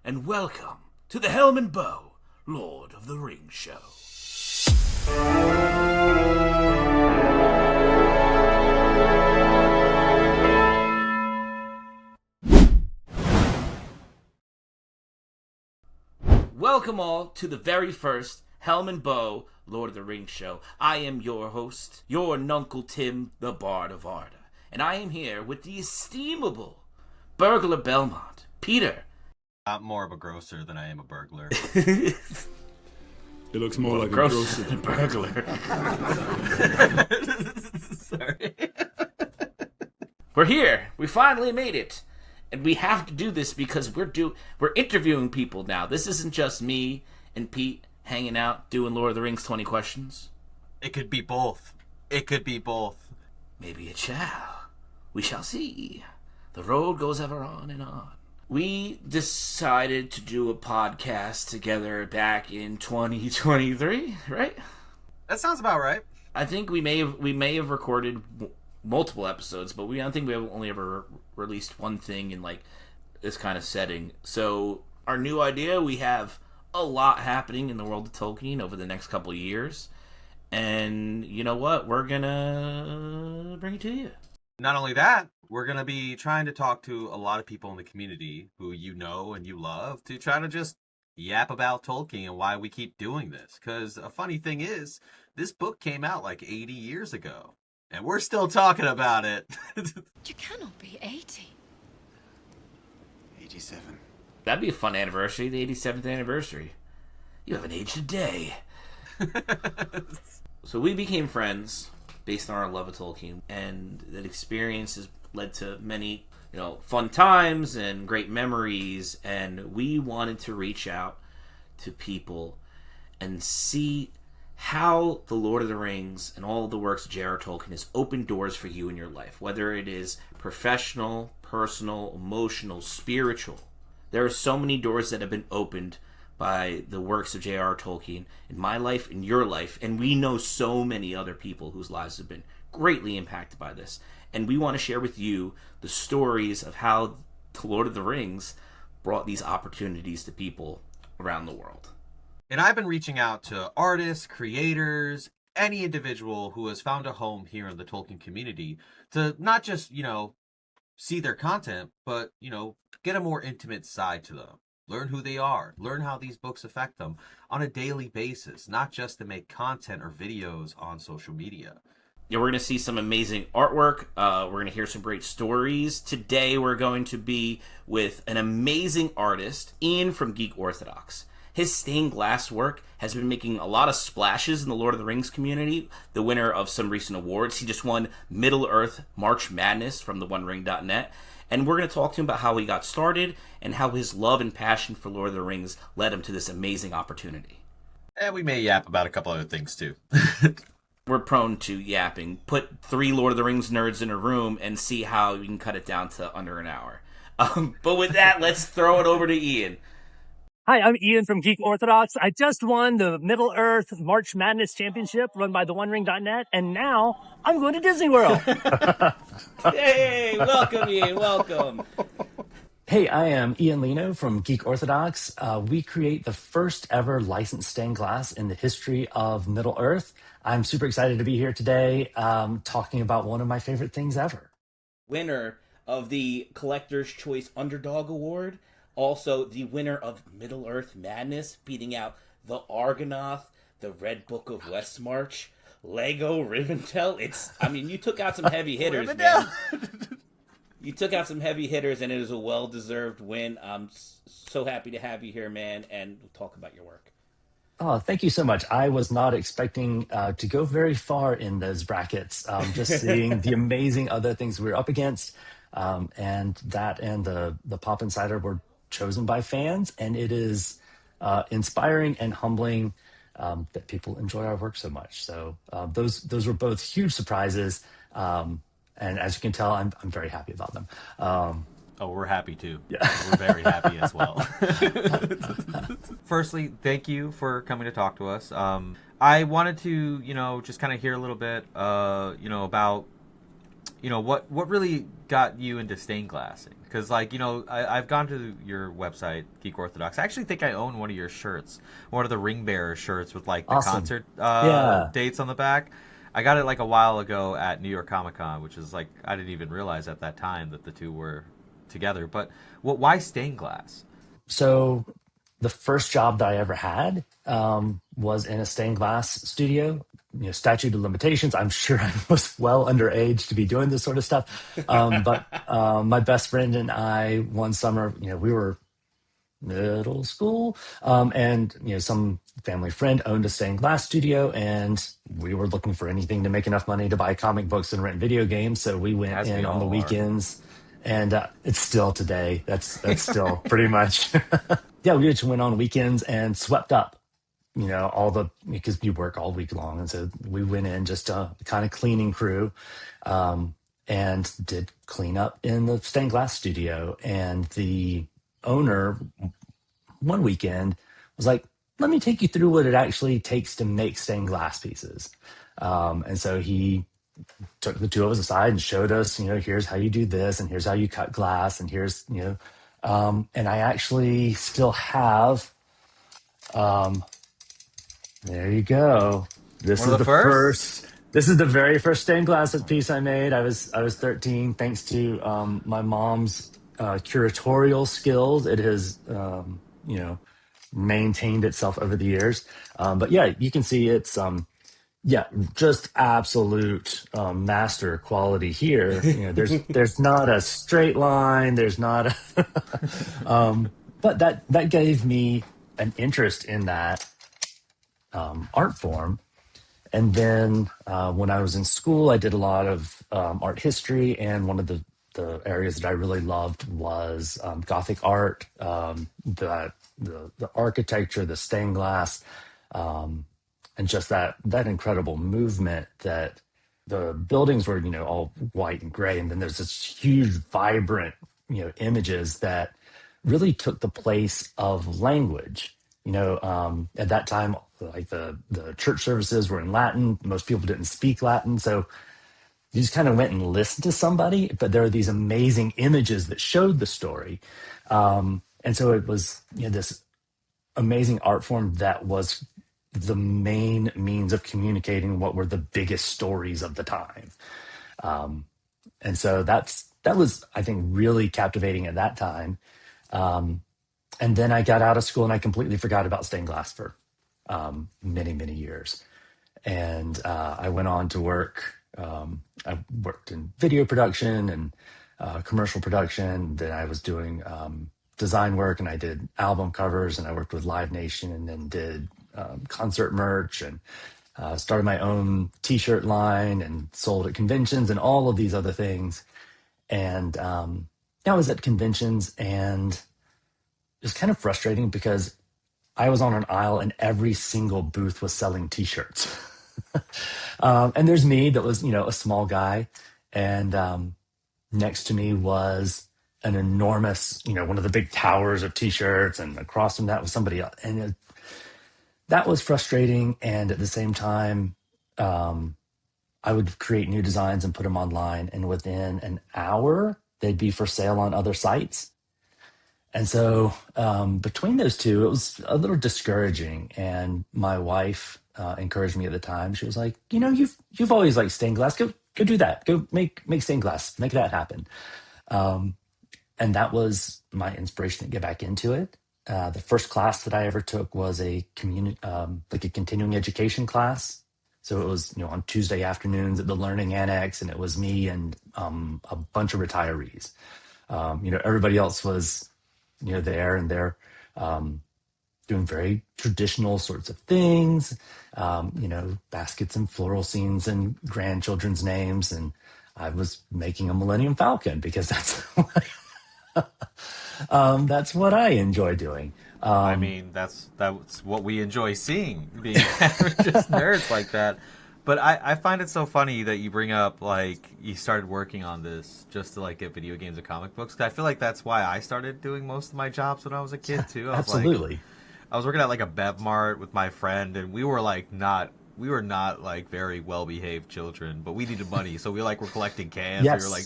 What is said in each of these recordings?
and welcome to the Helm and Bow, Lord of the Rings show. Welcome all to the very first Helm and Bow, Lord of the Rings show. I am your host, your Nuncle Tim, the Bard of Arda, and I am here with the estimable Burglar Belmont, Peter. I'm more of a grocer than I am a burglar. It looks more like a grocer than a burglar. Sorry. We're here. We finally made it. And we have to do this because we're interviewing people now. This isn't just me and Pete hanging out doing Lord of the Rings 20 questions. It could be both. It could be both. Maybe it shall. We shall see. The road goes ever on and on. We decided to do a podcast together back in 2023, right? That sounds about right. I think we may have recorded multiple episodes, but I don't think we have only ever released one thing in like this kind of setting. So our new idea, we have a lot happening in the world of Tolkien over the next couple of years, and you know what? We're gonna bring it to you. Not only that, we're going to be trying to talk to a lot of people in the community who you know and you love to try to just yap about Tolkien and why we keep doing this. Because a funny thing is, this book came out like 80 years ago, and we're still talking about it. You cannot be 80. 87. That'd be a fun anniversary, the 87th anniversary. You haven't aged a day. So we became friends based on our love of Tolkien, and that experience has led to many, fun times and great memories, and we wanted to reach out to people and see how the Lord of the Rings and all of the works of J.R.R. Tolkien has opened doors for you in your life, whether it is professional, personal, emotional, spiritual. There are so many doors that have been opened by the works of J.R.R. Tolkien in my life, in your life, and we know so many other people whose lives have been greatly impacted by this. And we want to share with you the stories of how the Lord of the Rings brought these opportunities to people around the world. And I've been reaching out to artists, creators, any individual who has found a home here in the Tolkien community to not just, see their content, but, get a more intimate side to them. Learn who they are. Learn how these books affect them on a daily basis, not just to make content or videos on social media. We're going to see some amazing artwork. We're going to hear some great stories. Today, we're going to be with an amazing artist, Ian from Geek Orthodox. His stained glass work has been making a lot of splashes in the Lord of the Rings community, the winner of some recent awards. He just won Middle-earth March Madness from the OneRing.net. And we're going to talk to him about how he got started and how his love and passion for Lord of the Rings led him to this amazing opportunity. And we may yap about a couple other things, too. We're prone to yapping. Put 3 Lord of the Rings nerds in a room and see how you can cut it down to under an hour. But with that, let's throw it over to Ian. Hi, I'm Ian from Geek Orthodox. I just won the Middle-earth March Madness Championship run by the OneRing.net, and now I'm going to Disney World. Hey, welcome, Ian. Welcome. Hey, I am Ian Leino from Geek Orthodox. We create the first ever licensed stained glass in the history of Middle-earth. I'm super excited to be here today talking about one of my favorite things ever. Winner of the Collector's Choice Underdog Award. Also, the winner of Middle-earth Madness, beating out the Argonath, the Red Book of Westmarch, Lego Rivendell. You took out some heavy hitters, man. You took out some heavy hitters, and it is a well-deserved win. I'm so happy to have you here, man, and we'll talk about your work. Oh, thank you so much. I was not expecting to go very far in those brackets. Just seeing the amazing other things we were up against, and the Pop Insider were chosen by fans, and it is inspiring and humbling that people enjoy our work so much. So those were both huge surprises, and as you can tell, I'm very happy about them. We're happy too. Yeah. We're very happy as well. Firstly, thank you for coming to talk to us. I wanted to, just kind of hear a little bit, about, what really got you into stained glassing. because like I've gone to your website, Geek Orthodox. I actually think I own one of your shirts, one of the Ring Bearer shirts with like the Awesome. concert Yeah. dates on the back. I got it like a while ago at New York Comic Con, which is like I didn't even realize at that time that the two were together. But why stained glass? So the first job that I ever had was in a stained glass studio. Statute of limitations. I'm sure I was well underage to be doing this sort of stuff. But my best friend and I, one summer, we were middle school, and some family friend owned a stained glass studio, and we were looking for anything to make enough money to buy comic books and rent video games. So we went As we in on the all are. weekends. And it's still today. That's still pretty much. Yeah, we just went on weekends and swept up, because you work all week long. And so we went in just a kind of cleaning crew, and did clean up in the stained glass studio. And the owner one weekend was like, let me take you through what it actually takes to make stained glass pieces. And so he took the two of us aside and showed us, here's how you do this, and here's how you cut glass, and here's, and I actually still have, there you go. This One is of the first? this is the very first stained glass piece I made. I was 13, thanks to my mom's curatorial skills. It has, maintained itself over the years. But yeah, you can see it's, yeah, just absolute master quality here. There's not a straight line. There's not a, but that gave me an interest in that art form. And then when I was in school, I did a lot of art history, and one of the areas that I really loved was Gothic art, the architecture, the stained glass. And just that incredible movement that the buildings were, all white and gray. And then there's this huge, vibrant, images that really took the place of language. At that time, like the church services were in Latin. Most people didn't speak Latin. So you just kind of went and listened to somebody, but there are these amazing images that showed the story. And so it was, this amazing art form that was the main means of communicating what were the biggest stories of the time. And so that was, I think, really captivating at that time. And then I got out of school and I completely forgot about stained glass for many, many years. And I went on to work. I worked in video production and commercial production. Then I was doing design work, and I did album covers, and I worked with Live Nation, and then did concert merch, and started my own t-shirt line and sold at conventions and all of these other things. And I was at conventions, and it was kind of frustrating because I was on an aisle and every single booth was selling t-shirts. And there's me that was, a small guy. And next to me was an enormous, one of the big towers of t-shirts. And across from that was somebody else. And that was frustrating. And at the same time, I would create new designs and put them online. And within an hour, they'd be for sale on other sites. And so between those two, it was a little discouraging. And my wife encouraged me at the time. She was like, you've always liked stained glass. Go do that. Go make stained glass. Make that happen. And that was my inspiration to get back into it. The first class that I ever took was a continuing education class. So it was, on Tuesday afternoons at the Learning Annex, and it was me and a bunch of retirees. Everybody else was, there, and they're doing very traditional sorts of things, baskets and floral scenes and grandchildren's names. And I was making a Millennium Falcon because that's what I enjoy doing. I mean, that's what we enjoy seeing, being just nerds like that. But I find it so funny that you bring up, like, you started working on this just to, like, get video games and comic books. 'Cause I feel like that's why I started doing most of my jobs when I was a kid, too. Absolutely. I was working at, like, a Bev Mart with my friend, and we were not very well-behaved children, but we needed money. So we, were collecting cans. Yes. We were,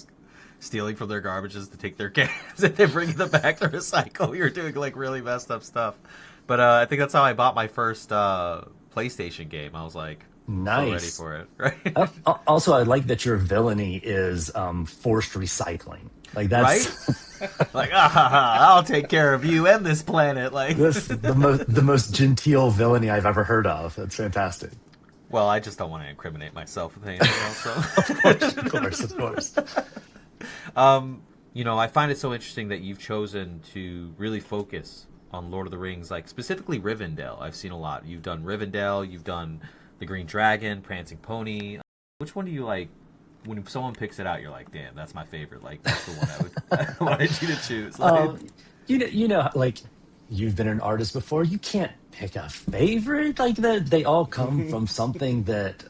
stealing from their garbages to take their cans and then bringing them back to recycle. You're doing like really messed up stuff. But I think that's how I bought my first PlayStation game. I was like, nice. So ready for it, right? Also, I like that your villainy is forced recycling. Like that's right. Like, I'll take care of you and this planet. Like this the most genteel villainy I've ever heard of. That's fantastic. Well, I just don't want to incriminate myself with anything else. So. of course. You know, I find it so interesting that you've chosen to really focus on Lord of the Rings, like specifically Rivendell. I've seen a lot. You've done Rivendell. You've done the Green Dragon, Prancing Pony. Which one do you like? When someone picks it out, you're like, damn, that's my favorite. Like, that's the one I wanted you to choose. Like, you know, like, you've been an artist before. You can't pick a favorite. Like, they all come from something that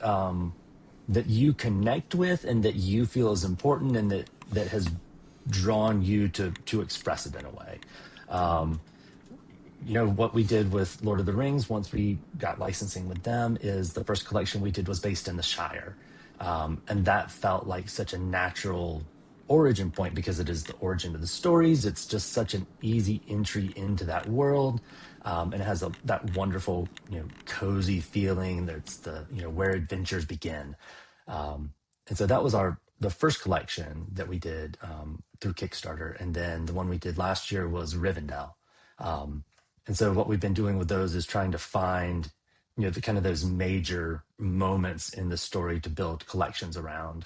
that you connect with and that you feel is important and that has drawn you to express it in a way. You know, what we did with Lord of the Rings, once we got licensing with them, is the first collection we did was based in the Shire. And that felt like such a natural origin point because it is the origin of the stories. It's just such an easy entry into that world. And it has that wonderful, you know, cozy feeling. That's the, you know, where adventures begin. And so that was the first collection that we did through Kickstarter. And then the one we did last year was Rivendell. And so what we've been doing with those is trying to find, you know, the kind of those major moments in the story to build collections around,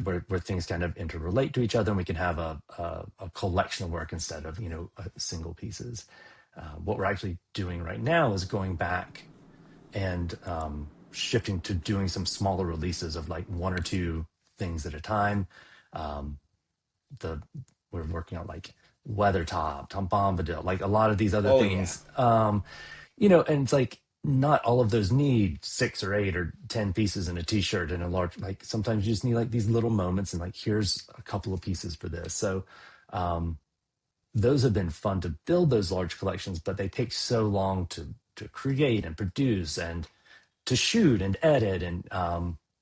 where things kind of interrelate to each other, and we can have a collection of work instead of, you know, single pieces. What we're actually doing right now is going back and shifting to doing some smaller releases of like one or two things at a time. We're working on like Weathertop, Tom Bombadil, like a lot of these other things. Yeah. You know, and it's like not all of those need 6 or 8 or 10 pieces in a t-shirt and a large, like sometimes you just need like these little moments and like, here's a couple of pieces for this. So those have been fun to build, those large collections, but they take so long to create and produce and to shoot and edit and,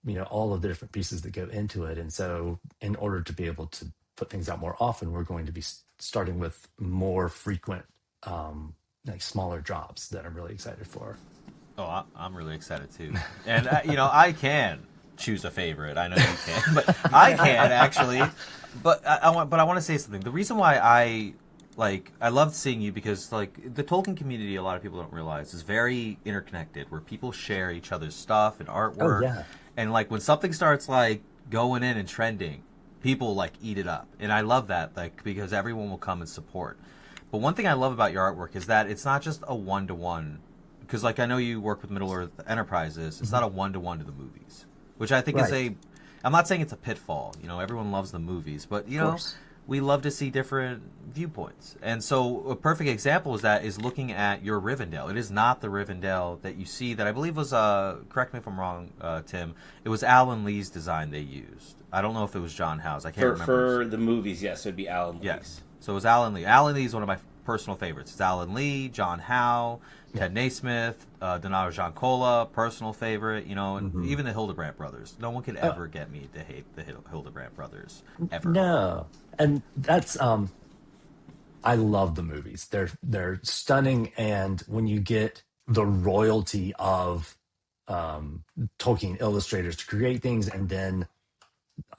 you know, all of the different pieces that go into it. And so in order to be able to put things out more often, we're going to be starting with more frequent, like smaller drops that I'm really excited for. Oh, I'm really excited too. And you know, I can choose a favorite. I know you can, but I can actually. But I want to say something. The reason why I love seeing you because like the Tolkien community, a lot of people don't realize is very interconnected, where people share each other's stuff and artwork. Oh, yeah. And like when something starts like going in and trending, people like eat it up, and I love that, like because everyone will come and support. But one thing I love about your artwork is that it's not just a one-to-one, because like I know you work with Middle Earth Enterprises. It's not a one-to-one to the movies, which I think is I'm not saying it's a pitfall. You know, everyone loves the movies, but you know, we love to see different viewpoints. And so a perfect example is looking at your Rivendell. It is not the Rivendell that you see that I believe was, correct me if I'm wrong, Tim, it was Alan Lee's design they used. I don't know if it was John Howe's. I can't remember. For the movies, yes, it would be Alan Lee's. Yes. So it was Alan Lee. Alan Lee is one of my personal favorites. It's Alan Lee, John Howe, Ted Naismith, Donato Giancola, personal favorite, you know, and even the Hildebrandt brothers. No one could ever get me to hate the Hildebrandt brothers, ever. No. And that's I love the movies. They're stunning, and when you get the royalty of Tolkien illustrators to create things and then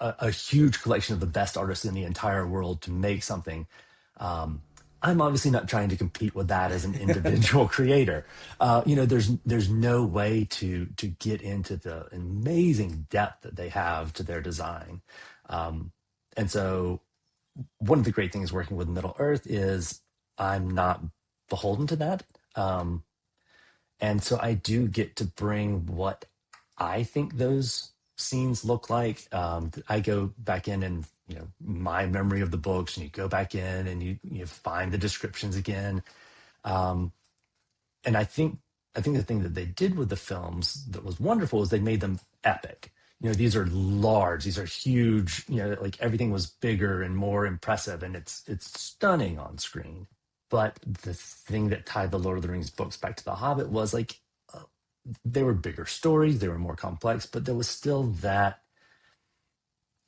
a huge collection of the best artists in the entire world to make something. I'm obviously not trying to compete with that as an individual creator. You know, there's no way to get into the amazing depth that they have to their design. And so one of the great things working with Middle Earth is I'm not beholden to that. And so I do get to bring what I think those scenes look like. I go back in and, you know, my memory of the books, and you go back in and you find the descriptions again. And I think the thing that they did with the films that was wonderful is they made them epic. You know, these are large, these are huge, you know, like everything was bigger and more impressive, and it's stunning on screen. But the thing that tied the Lord of the Rings books back to The Hobbit was like, they were bigger stories, they were more complex, but there was still that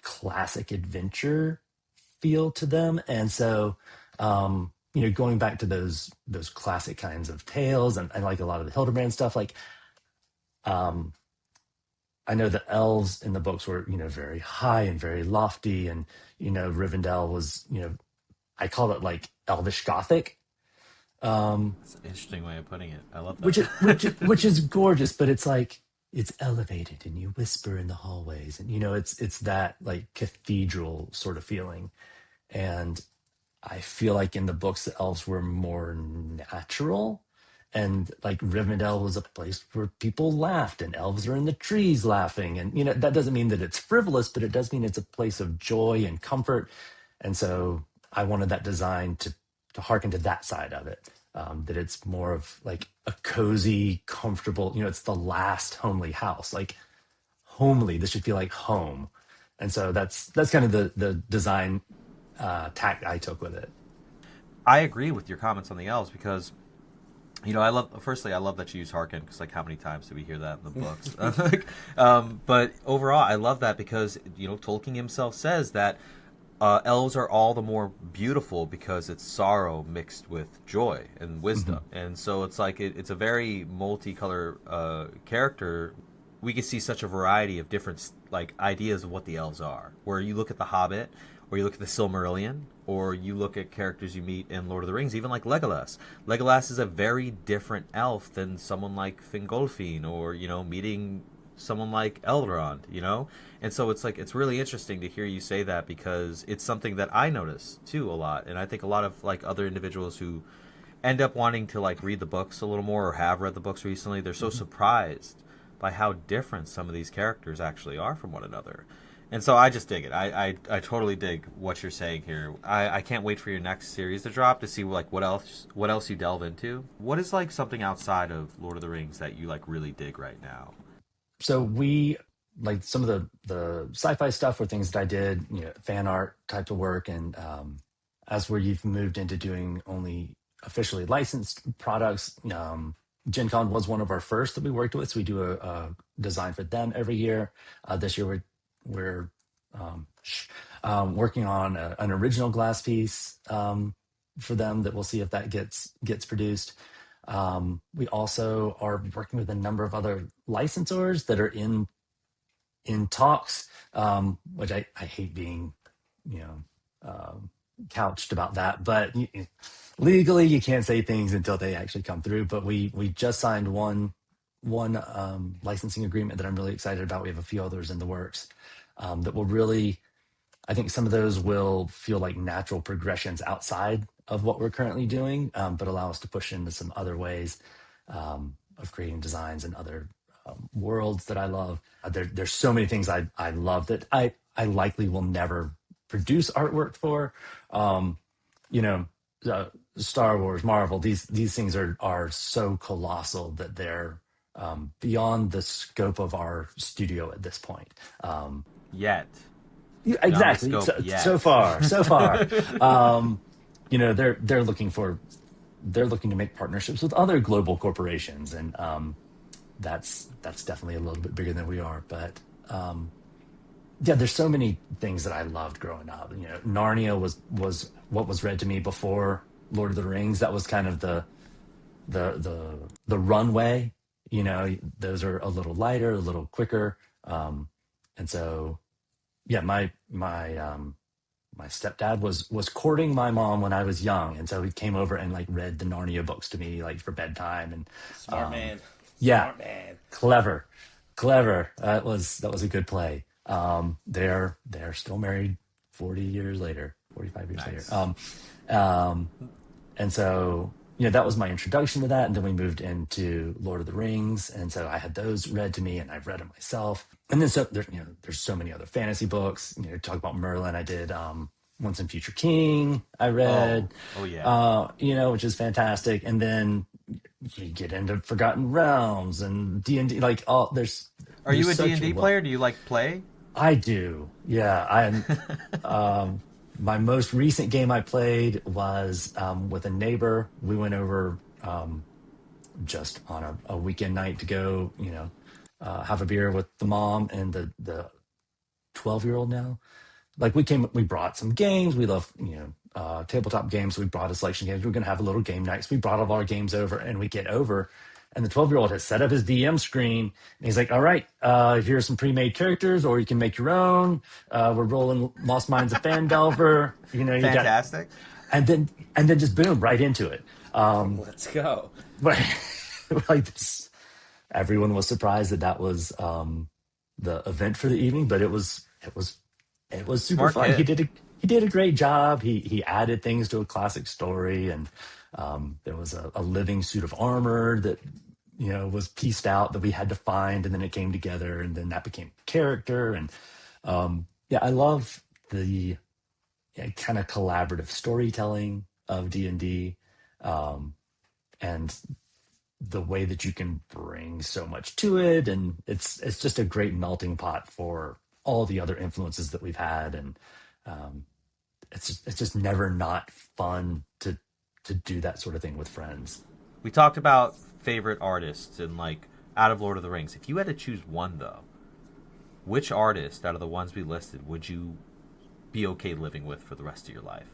classic adventure feel to them. And so, going back to those classic kinds of tales, and I like a lot of the Hildebrand stuff. Like, um, I know the elves in the books were, very high and very lofty, and Rivendell was, I call it like elvish gothic. That's an interesting way of putting it. I love that. Which is gorgeous, but it's like it's elevated, and you whisper in the hallways, and it's that like cathedral sort of feeling. And I feel like in the books, the elves were more natural. And like Rivendell was a place where people laughed, and elves are in the trees laughing. And, that doesn't mean that it's frivolous, but it does mean it's a place of joy and comfort. And so I wanted that design to hearken to that side of it, that it's more of like a cozy, comfortable, it's the last homely house, like homely. This should feel like home. And so that's kind of the design tact I took with it. I agree with your comments on the elves because, I love that you use Harkin, because like how many times do we hear that in the books? But overall, I love that because, Tolkien himself says that elves are all the more beautiful because it's sorrow mixed with joy and wisdom. Mm-hmm. And so it's like it's a very multicolor character. We can see such a variety of different like ideas of what the elves are. Where you look at the Hobbit, or you look at the Silmarillion, or you look at characters you meet in Lord of the Rings, even like Legolas. Legolas is a very different elf than someone like Fingolfin, or, meeting someone like Elrond, And so it's really interesting to hear you say that, because it's something that I notice too a lot. And I think a lot of like other individuals who end up wanting to like read the books a little more, or have read the books recently, they're so surprised by how different some of these characters actually are from one another. And so I just dig it. I totally dig what you're saying here. I can't wait for your next series to drop to see like what else you delve into. What is like something outside of Lord of the Rings that you like really dig right now? So we like some of the sci-fi stuff were things that I did, fan art type of work. And as where you've moved into doing only officially licensed products, Gen Con was one of our first that we worked with. So we do a design for them every year. This year we're working on an original glass piece for them that we'll see if that gets produced. We also are working with a number of other licensors that are in talks, which I hate being, couched about that, but legally you can't say things until they actually come through. But we just signed one licensing agreement that I'm really excited about. We have a few others in the works that will really, I think some of those will feel like natural progressions outside of what we're currently doing, but allow us to push into some other ways of creating designs and other worlds that I love. There's so many things I love that I likely will never produce artwork for. Star Wars, Marvel, these things are so colossal that they're beyond the scope of our studio at this point. Yet. Yeah, exactly. So far. They're looking to make partnerships with other global corporations, and that's definitely a little bit bigger than we are. But there's so many things that I loved growing up. Narnia was what was read to me before Lord of the Rings. That was kind of the runway. Those are a little lighter, a little quicker, and so. Yeah, my stepdad was courting my mom when I was young, and so he came over and like read the Narnia books to me like for bedtime. And Smart man. Clever. That was a good play. They're still married 45 years later. And so that was my introduction to that, and then we moved into Lord of the Rings, and so I had those read to me, and I've read them myself. And then there's so many other fantasy books. Talk about Merlin. I did Once and Future King. I read. Oh yeah. Which is fantastic. And then you get into Forgotten Realms and D&D. Like there's. Are you a D&D player? Do you like play? I do. Yeah, I'm. My most recent game I played was with a neighbor. We went over just on a weekend night to go, have a beer with the mom and the 12-year-old now. Like we brought some games. We love, tabletop games. We brought a selection of games. We're going to have a little game night. So we brought all of our games over, and we get over, and the 12-year-old has set up his DM screen, and he's like, all right, here's some pre-made characters, or you can make your own. We're rolling Lost Minds of Fandelver. You Fantastic. And then just boom, right into it. Let's go. But like this, everyone was surprised that was the event for the evening, but it was super Smart fun. kid. He did a great job. He added things to a classic story, and there was a living suit of armor that was pieced out that we had to find, and then it came together, and then that became character. And I love the kind of collaborative storytelling of D&D, and the way that you can bring so much to it, and it's just a great melting pot for all the other influences that we've had, and it's just never not fun to do that sort of thing with friends. We talked about favorite artists and like out of Lord of the Rings. If you had to choose one though, which artist out of the ones we listed would you be okay living with for the rest of your life?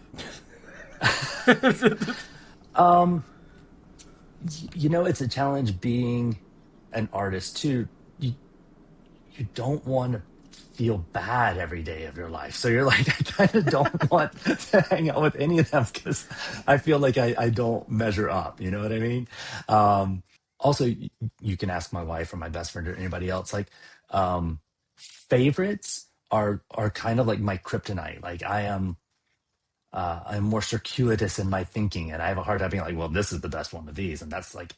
It's a challenge being an artist too. You don't want to feel bad every day of your life. So you're like, I kind of don't want to hang out with any of them because I feel like I don't measure up. You know what I mean? Also, you can ask my wife or my best friend or anybody else. Like, favorites are kind of like my kryptonite. Like I'm more circuitous in my thinking, and I have a hard time being like, well, this is the best one of these. And that's like,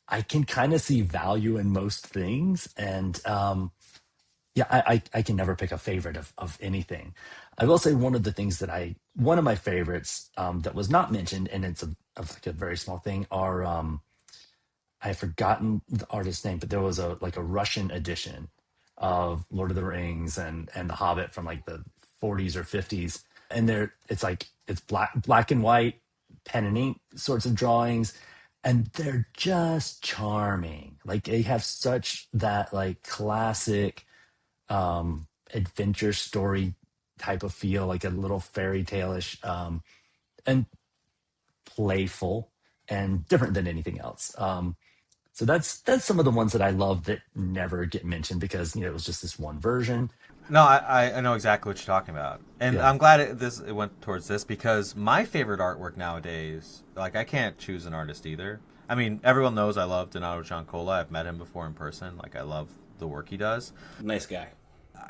I can kind of see value in most things. And I can never pick a favorite of anything. I will say one of my favorites that was not mentioned, and it's like a very small thing, are I've forgotten the artist's name, but there was a Russian edition of Lord of the Rings and The Hobbit from like the 40s or 50s. And it's black and white, pen and ink sorts of drawings, and they're just charming. Like they have such that like classic adventure story type of feel, like a little fairy tale-ish, and playful and different than anything else. So that's some of the ones that I love that never get mentioned because it was just this one version. No, I know exactly what you're talking about, and Yeah. I'm glad it went towards this because my favorite artwork nowadays, like I can't choose an artist either. I mean, everyone knows I love Donato Giancola. I've met him before in person. Like I love the work he does. Nice guy.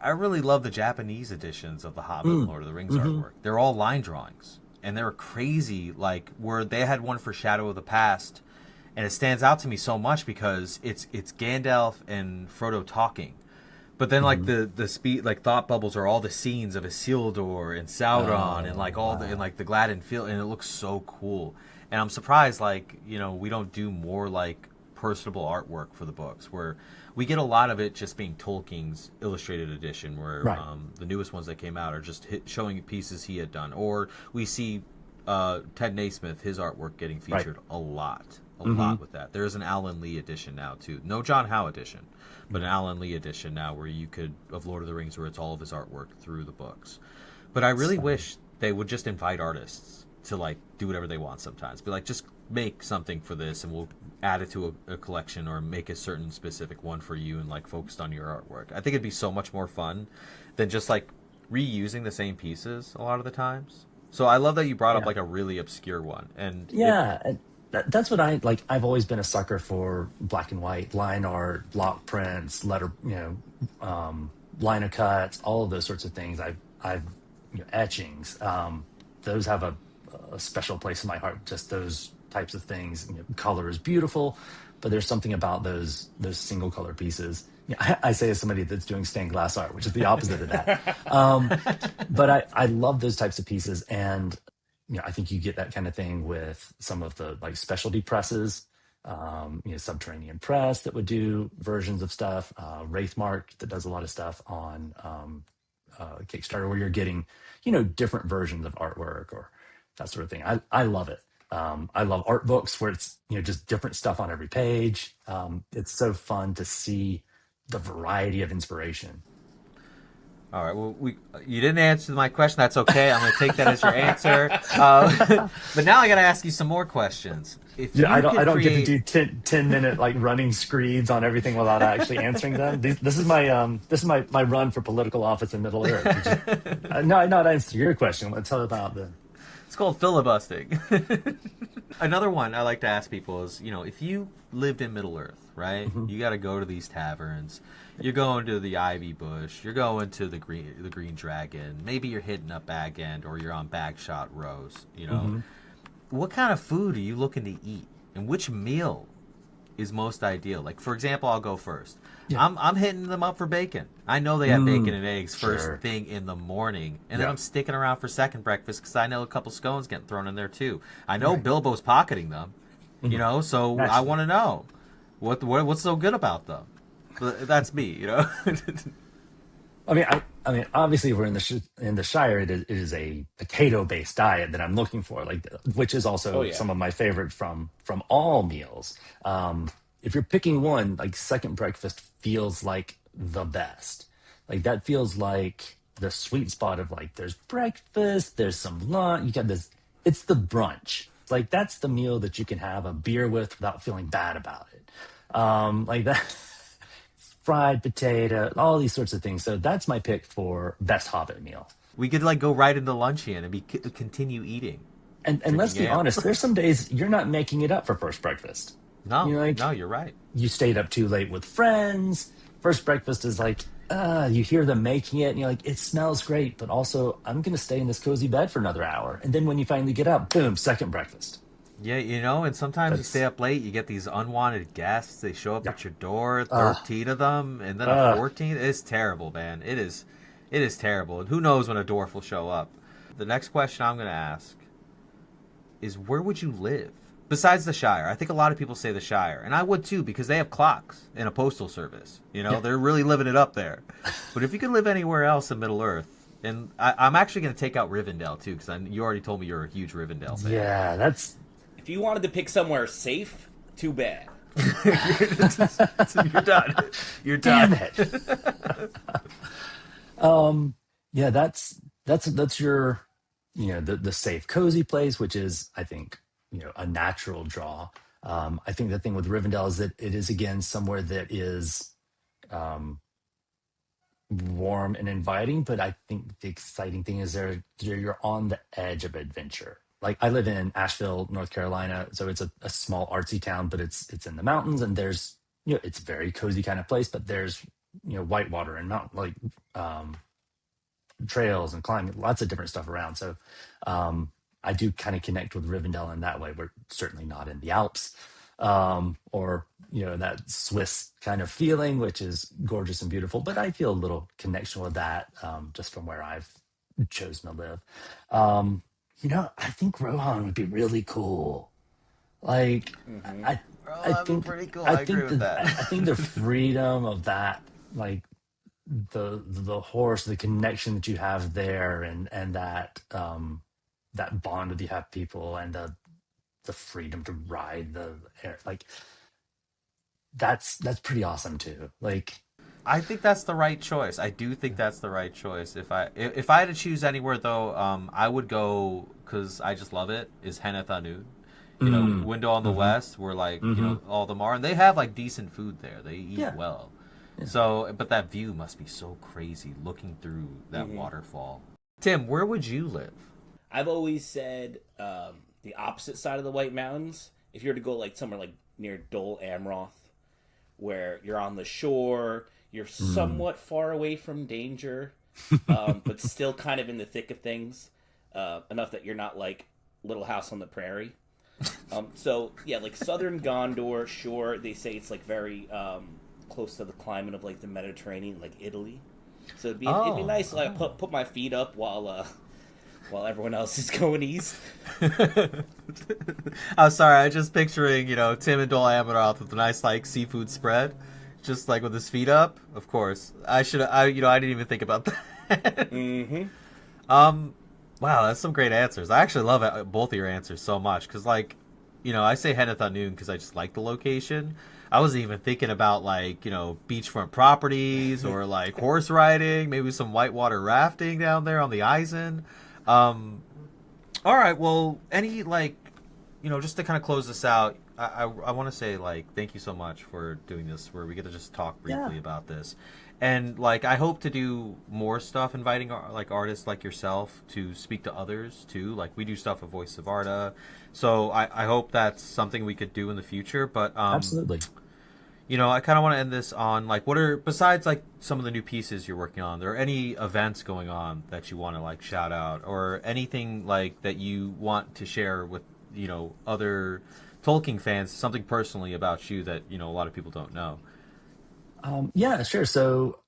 I really love the Japanese editions of The Hobbit and Lord of the Rings artwork. They're all line drawings, and they're crazy. Like where they had one for Shadow of the Past, and it stands out to me so much because it's Gandalf and Frodo talking. But then, like the speed, like thought bubbles are all the scenes of Isildur and Sauron and like all the and like the Gladden field, and it looks so cool. And I'm surprised, like we don't do more like personable artwork for the books, where we get a lot of it just being Tolkien's illustrated edition, where Right. The newest ones that came out are just showing pieces he had done, or we see Ted Naismith, his artwork getting featured a lot with that. There's an Alan Lee edition now too, no John Howe edition. But an Alan Lee edition now where you could, of Lord of the Rings, where it's all of his artwork through the books. But I really wish they would just invite artists to like do whatever they want sometimes. Be like, just make something for this and we'll add it to a collection or make a certain specific one for you and like focused on your artwork. I think it'd be so much more fun than just like reusing the same pieces a lot of the times. So I love that you brought up like a really obscure one. And That's what I like. I've always been a sucker for black and white line art, block prints, lino cuts, all of those sorts of things. I've etchings. Those have a special place in my heart. Just those types of things. Color is beautiful, but there's something about those single color pieces. I say as somebody that's doing stained glass art, which is the opposite of that. But I love those types of pieces, and I think you get that kind of thing with some of the like specialty presses, Subterranean Press that would do versions of stuff, Wraithmark that does a lot of stuff on Kickstarter where you're getting, different versions of artwork or that sort of thing. I love it. I love art books where it's, just different stuff on every page. It's so fun to see the variety of inspiration. All right. Well, you didn't answer my question. That's okay. I'm going to take that as your answer. But now I got to ask you some more questions. If Yeah, you I don't get to create... do 10 minute like running screeds on everything without actually answering them. This is my run for political office in Middle Earth. No, I not answer your question. Let's tell about the. It's called filibustering. Another one I like to ask people is, if you lived in Middle Earth, right? Mm-hmm. You got to go to these taverns. You're going to the Ivy Bush. You're going to the Green Dragon. Maybe you're hitting up Bag End or you're on Bagshot Rose. Mm-hmm. What kind of food are you looking to eat, and which meal is most ideal? Like, for example, I'll go first. Yeah. I'm hitting them up for bacon. I know they have bacon and eggs sure. first thing in the morning, and then I'm sticking around for second breakfast because I know a couple scones getting thrown in there too. I know Bilbo's pocketing them, so Naturally. I want to know what's so good about them. That's me, I mean, obviously, we're in the Shire. It is a potato-based diet that I'm looking for, which is also some of my favorite from all meals. If you're picking one, like second breakfast feels like the best. Like that feels like the sweet spot of like there's breakfast, there's some lunch. You got this. It's the brunch. Like that's the meal that you can have a beer with without feeling bad about it. Like that. Fried potato, all these sorts of things. So that's my pick for best Hobbit meal. We could go right into luncheon and continue eating. And let's be honest, there's some days you're not making it up for first breakfast. No, no, you're right. You stayed up too late with friends. First breakfast is like, you hear them making it and you're like, it smells great, but also I'm going to stay in this cozy bed for another hour. And then when you finally get up, boom, second breakfast. Yeah, and sometimes you stay up late, you get these unwanted guests. They show up at your door, 13 of them, and then a 14th. It's terrible, man. It is terrible. And who knows when a dwarf will show up. The next question I'm going to ask is, where would you live? Besides the Shire. I think a lot of people say the Shire. And I would too, because they have clocks and a postal service. They're really living it up there. But if you could live anywhere else in Middle Earth, and I'm actually going to take out Rivendell too, because you already told me you're a huge Rivendell fan. Yeah, that's... If you wanted to pick somewhere safe, too bad. You're done. You're Damn done. it. Yeah, that's your, the safe, cozy place, which is, I think, a natural draw. I think the thing with Rivendell is that it is again somewhere that is warm and inviting, but I think the exciting thing is you're on the edge of adventure. Like I live in Asheville, North Carolina, so it's a small artsy town, but it's in the mountains, and there's it's a very cozy kind of place, but there's whitewater and mountain trails and climbing, lots of different stuff around. So I do kind of connect with Rivendell in that way. We're certainly not in the Alps or that Swiss kind of feeling, which is gorgeous and beautiful, but I feel a little connection with that just from where I've chosen to live. I think Rohan would be really cool. Like, I think pretty cool. I agree with that. I think the freedom of that, like the horse, the connection that you have there, and that that bond with you have people, and the freedom to ride the air, like that's pretty awesome too. Like. I think that's the right choice. I do think that's the right choice. If I had to choose anywhere though, I would go, because I just love it, is Heneth Anud. Window on the West, where all the Mar, and they have like decent food there. They eat well. Yeah. So, but that view must be so crazy looking through that waterfall. Tim, where would you live? I've always said the opposite side of the White Mountains. If you were to go like somewhere like near Dol Amroth, where you're on the shore. You're somewhat far away from danger, but still kind of in the thick of things, enough that you're not like Little House on the Prairie. So, yeah, like southern Gondor, sure, they say it's like very close to the climate of like the Mediterranean, like Italy. So it'd be nice to like put my feet up while everyone else is going east. I'm sorry, I was just picturing, Tim and Dol Amroth with a nice like seafood spread. Just like with his feet up, of course. I didn't even think about that. Wow, that's some great answers. I actually love both of your answers so much, because like I say Henneth Noon because I just like the location. I wasn't even thinking about like, beachfront properties or like horse riding, maybe some whitewater rafting down there on the Eisen. All right, well, any like, just to kind of close this out, I want to say like thank you so much for doing this, where we get to just talk briefly about this, and like I hope to do more stuff, inviting like artists like yourself to speak to others too. Like we do stuff at Voice of Arta, so I hope that's something we could do in the future. But Absolutely. I kind of want to end this on like, what are, besides like some of the new pieces you're working on, there are any events going on that you want to like shout out, or anything like that you want to share with other Tolkien fans, something personally about you that a lot of people don't know? Yeah, sure. So,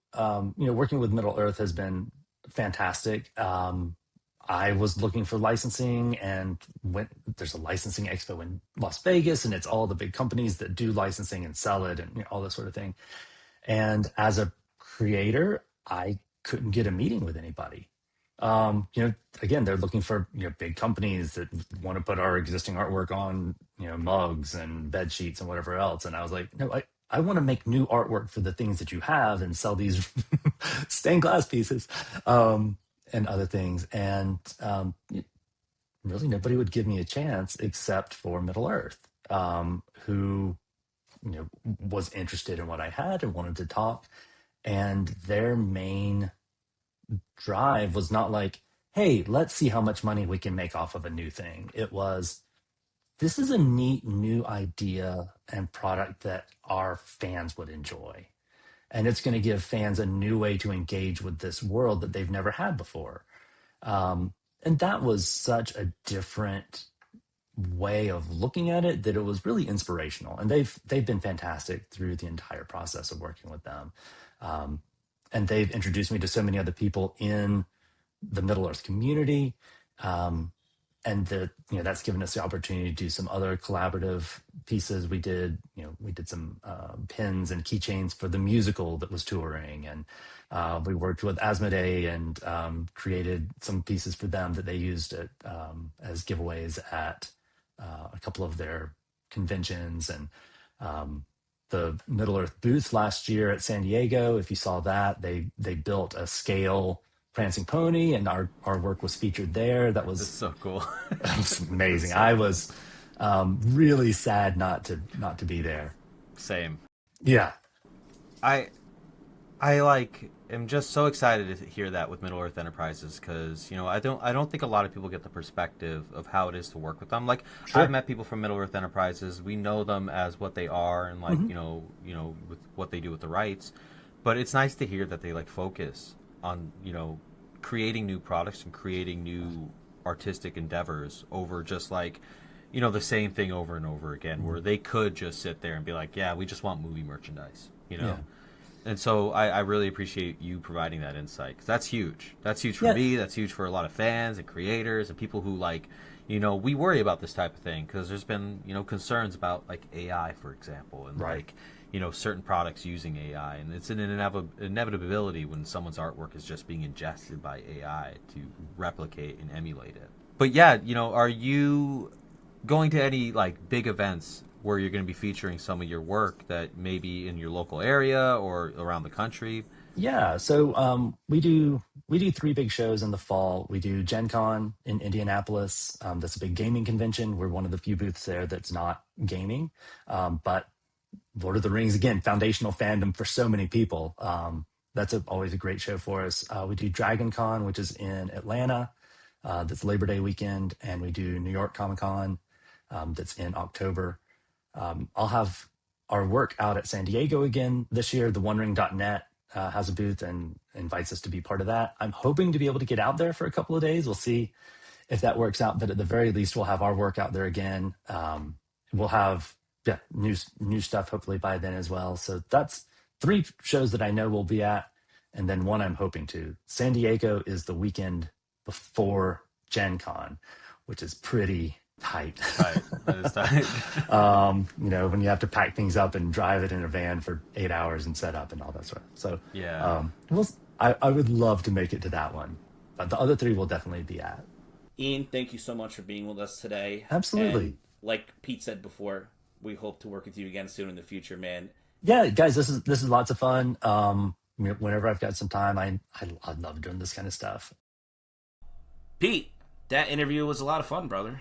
working with Middle Earth has been fantastic. I was looking for licensing and there's a licensing expo in Las Vegas, and it's all the big companies that do licensing and sell it and all that sort of thing. And as a creator, I couldn't get a meeting with anybody. Again, they're looking for big companies that want to put our existing artwork on mugs and bed sheets and whatever else. And I was like, no, I want to make new artwork for the things that you have and sell these stained glass pieces and other things. And really, nobody would give me a chance except for Middle Earth, who was interested in what I had and wanted to talk. And their main drive was not like, hey, let's see how much money we can make off of a new thing. It was, this is a neat new idea and product that our fans would enjoy. And it's going to give fans a new way to engage with this world that they've never had before. And that was such a different way of looking at it that it was really inspirational. And they've been fantastic through the entire process of working with them. And they've introduced me to so many other people in the Middle Earth community. And that's given us the opportunity to do some other collaborative pieces. We did some pins and keychains for the musical that was touring, and we worked with Asmodee and created some pieces for them that they used as giveaways at a couple of their conventions. And the Middle Earth booth last year at San Diego, if you saw that, they built a scale prancing pony, and our work was featured there. That's so cool. That was amazing. I was really sad not to be there. Same. Yeah. I am just so excited to hear that with Middle Earth Enterprises, because I don't think a lot of people get the perspective of how it is to work with them. Like, sure. I've met people from Middle Earth Enterprises. We know them as what they are, and like with what they do with the rights. But it's nice to hear that they like focus on creating new products and creating new artistic endeavors over just like the same thing over and over again, where they could just sit there and be like, yeah, we just want movie merchandise, Yeah. And so I really appreciate you providing that insight, because that's huge. That's huge for me. That's huge for a lot of fans and creators and people who like, we worry about this type of thing because there's been, concerns about like AI, for example, and like, certain products using AI. And it's an inevitability when someone's artwork is just being ingested by AI to replicate and emulate it. But yeah, are you going to any like big events where you're going to be featuring some of your work that may be in your local area or around the country? Yeah, so we do 3 big shows in the fall. We do Gen Con in Indianapolis. That's a big gaming convention. We're one of the few booths there that's not gaming, but Lord of the Rings, again, foundational fandom for so many people. That's always a great show for us. We do Dragon Con, which is in Atlanta. That's Labor Day weekend. And we do New York Comic Con, that's in October. I'll have our work out at San Diego again this year. The OneRing.net has a booth and invites us to be part of that. I'm hoping to be able to get out there for a couple of days. We'll see if that works out. But at the very least, we'll have our work out there again. We'll have new stuff hopefully by then as well. So that's 3 shows that I know we'll be at, and then one I'm hoping to. San Diego is the weekend before Gen Con, which is pretty tight. That is tight. When you have to pack things up and drive it in a van for 8 hours and set up and all that sort of. So yeah, I would love to make it to that one, but the other 3 will definitely be at. Ian, thank you so much for being with us today. Absolutely. And like Pete said before, we hope to work with you again soon in the future, man. Yeah, guys, this is lots of fun. Whenever I've got some time, I love doing this kind of stuff. Pete, that interview was a lot of fun, brother.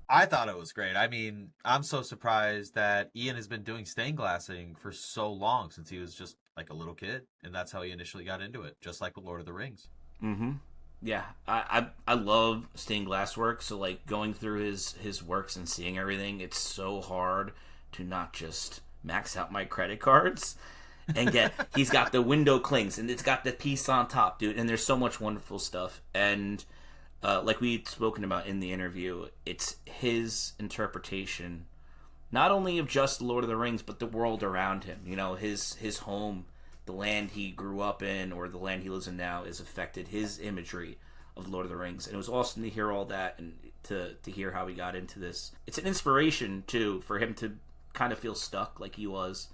I thought it was great. I mean, I'm so surprised that Ian has been doing stained glassing for so long, since he was just like a little kid, and that's how he initially got into it, just like with Lord of the Rings. Mm-hmm. Yeah, I love stained glass work. So like going through his works and seeing everything, it's so hard to not just max out my credit cards and get. He's got the window clings and it's got the piece on top, dude. And there's so much wonderful stuff. And like we'd spoken about in the interview, it's his interpretation, not only of just Lord of the Rings, but the world around him. You know, his home. The land he grew up in or the land he lives in now is affected his imagery of Lord of the Rings. And it was awesome to hear all that and to hear how he got into this. It's an inspiration, too, for him to kind of feel stuck like he was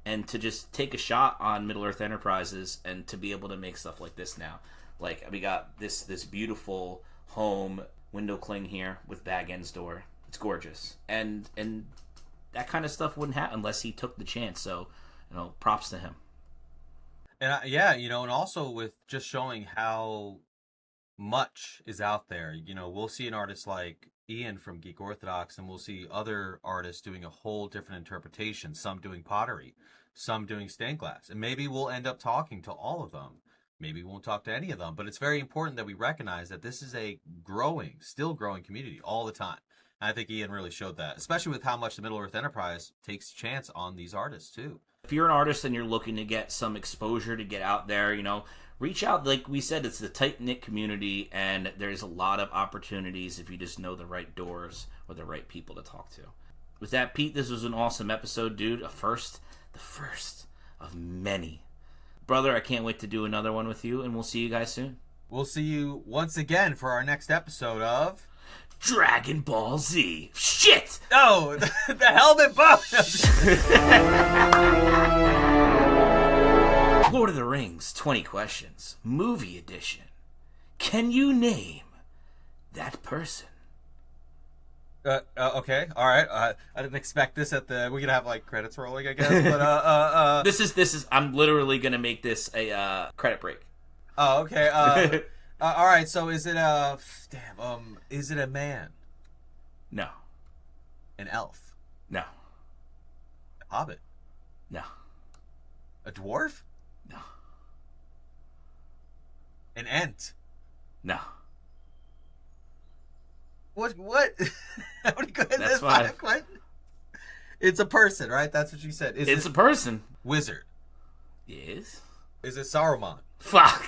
and to just take a shot on Middle-earth Enterprises and to be able to make stuff like this now. Like, we got this beautiful home window cling here with bag ends door. It's gorgeous. And that kind of stuff wouldn't happen unless he took the chance. So, you know, props to him. And yeah, you know, and also with just showing how much is out there. You know, we'll see an artist like Ian from Geek Orthodox, and we'll see other artists doing a whole different interpretation. Some doing pottery, some doing stained glass, and maybe we'll end up talking to all of them. Maybe we won't talk to any of them, but it's very important that we recognize that this is a still growing community all the time. And I think Ian really showed that, especially with how much the Middle-earth Enterprise takes a chance on these artists too. If you're an artist and you're looking to get some exposure to get out there, you know, reach out. Like we said, it's the tight-knit community, and there's a lot of opportunities if you just know the right doors or the right people to talk to. With that, Pete, this was an awesome episode, dude. The first of many. Brother, I can't wait to do another one with you, and we'll see you guys soon. We'll see you once again for our next episode of Dragon Ball Z. Shit! Oh, the helmet buff! Lord of the Rings, 20 questions. Movie edition. Can you name that person? Okay, all right. I didn't expect this we're gonna have like credits rolling, I guess. But This is. I'm literally gonna make this a credit break. Oh, okay. All right. So is it is it a man? No. An elf? No. A hobbit? No. A dwarf? No. An ent? No. What? How many questions? That's five. It's a person, right? That's what you said. It's a person. Wizard. Yes. Is it Saruman? Fuck.